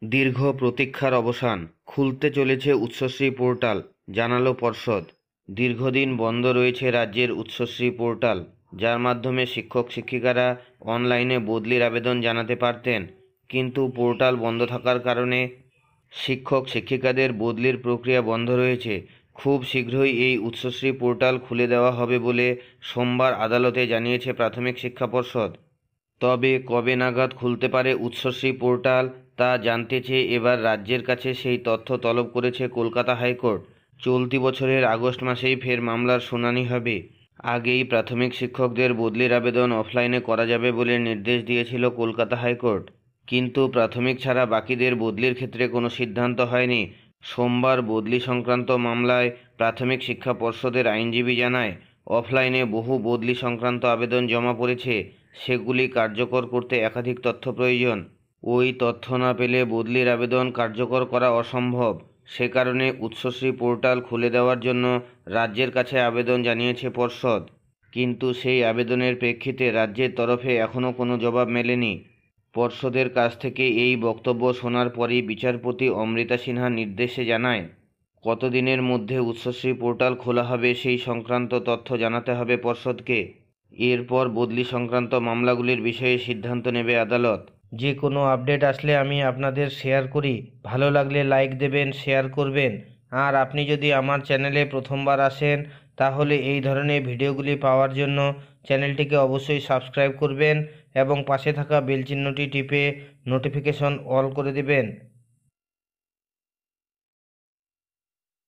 দীর্ঘ প্রতীক্ষার অবসান, খুলতে চলেছে উচ্চশ্রী পোর্টাল, জানালো পর্ষদ। দীর্ঘদিন বন্ধ রয়েছে রাজ্যের উচ্চশ্রী পোর্টাল, যার মাধ্যমে শিক্ষক শিক্ষিকারা অনলাইনে বদলির আবেদন জানাতে পারতেন। কিন্তু পোর্টাল বন্ধ থাকার কারণে শিক্ষক শিক্ষিকাদের বদলির প্রক্রিয়া বন্ধ রয়েছে। খুব শীঘ্রই এই উচ্চশ্রী পোর্টাল খুলে দেওয়া হবে বলে সোমবার আদালতে জানিয়েছে প্রাথমিক শিক্ষা পর্ষদ। তবে কবে নাগাদ খুলতে পারে উচ্চশ্রী পোর্টাল তা জানতে চেয়ে এবার রাজ্যের কাছে সেই তথ্য তলব করেছে কলকাতা হাইকোর্ট। চলতি বছরের আগস্ট মাসেই ফের মামলার শুনানি হবে। আগেই প্রাথমিক শিক্ষকদের বদলির আবেদন অফলাইনে করা যাবে বলে নির্দেশ দিয়েছিল কলকাতা হাইকোর্ট, কিন্তু প্রাথমিক ছাড়া বাকিদের বদলির ক্ষেত্রে কোনো সিদ্ধান্ত হয়নি। সোমবার বদলি সংক্রান্ত মামলায় প্রাথমিক শিক্ষা পর্ষদের আইনজীবী জানায়, অফলাইনে বহু বদলি সংক্রান্ত আবেদন জমা পড়েছে, সেগুলি কার্যকর করতে একাধিক তথ্য প্রয়োজন। ওই তথ্য না পেলে বদলির আবেদন কার্যকর করা অসম্ভব। সে কারণে উচ্চশ্রী পোর্টাল খুলে দেওয়ার জন্য রাজ্যের কাছে আবেদন জানিয়েছে পর্ষদ, কিন্তু সেই আবেদনের প্রেক্ষিতে রাজ্যের তরফে এখনও কোনো জবাব মেলেনি। পর্ষদের কাছ থেকে এই বক্তব্য শোনার পরই বিচারপতি অমৃতা সিনহা নির্দেশে জানায়, কতদিনের মধ্যে উচ্চশ্রী পোর্টাল খোলা হবে সেই সংক্রান্ত তথ্য জানাতে হবে পর্ষদকে। এরপর বদলি সংক্রান্ত মামলাগুলির বিষয়ে সিদ্ধান্ত নেবে আদালত। যে কোনো আপডেট আসলে আমি আপনাদের শেয়ার করি। ভালো লাগলে লাইক দেবেন, শেয়ার করবেন। আর আপনি যদি আমার চ্যানেলে প্রথমবার আসেন, তাহলে এই ধরনের ভিডিওগুলি পাওয়ার জন্য চ্যানেলটিকে অবশ্যই সাবস্ক্রাইব করবেন এবং পাশে থাকা বেল চিহ্নটি টিপে নোটিফিকেশন অল করে দেবেন।